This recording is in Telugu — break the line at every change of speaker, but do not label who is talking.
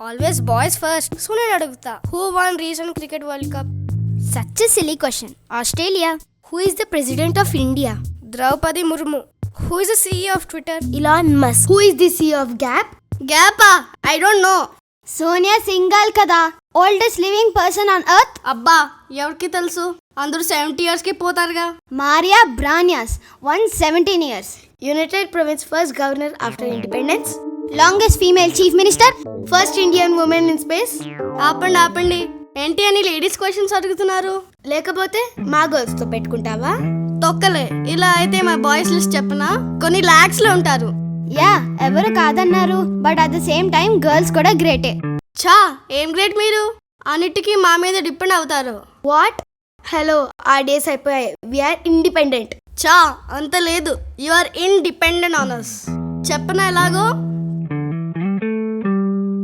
Always boys first. సో నేను అడుగుతా, who one recent cricket world cup?
Such a silly question. Australia. Who is the president of India?
Droupadi Murmu. Who is the CEO of Twitter?
Elon Musk. Who is the CEO of Gap?
గ్యాపా? I don't know.
Sonia Singhal kada. Oldest living person on earth?
అబ్బా ఎవరికి తెలుసు, అందరూ 70 years కి పోతారుగా.
Maria Branyas. 117 years.
United province first governor after independence.
Longest female chief minister.
First Indian women in space. ఆపండి, ఏంటి అని లేడీస్ క్వశ్చన్స్ అడుగుతున్నారు?
లేకపోతే మా గర్ల్స్ తో పెట్టుకుంటావా?
తొక్కలే. ఇలా అయితే మా బాయ్స్ లిస్ట్ చెప్పనా, కొన్ని లాక్స్ లో ఉంటారు.
యా, ఎవరు కాదన్నారు. But at the same time girls కూడా గ్రేటే.
ఛా, ఏం గ్రేట్ మీరు, అన్నిటికీ మా మీద డిపెండ్ అవుతారు.
వాట్? హలో, ఆ డేస్ అయిపోయాయి. We are independent.
చా, అంత లేదు. You are independent on us. చెప్పనా ఎలాగో?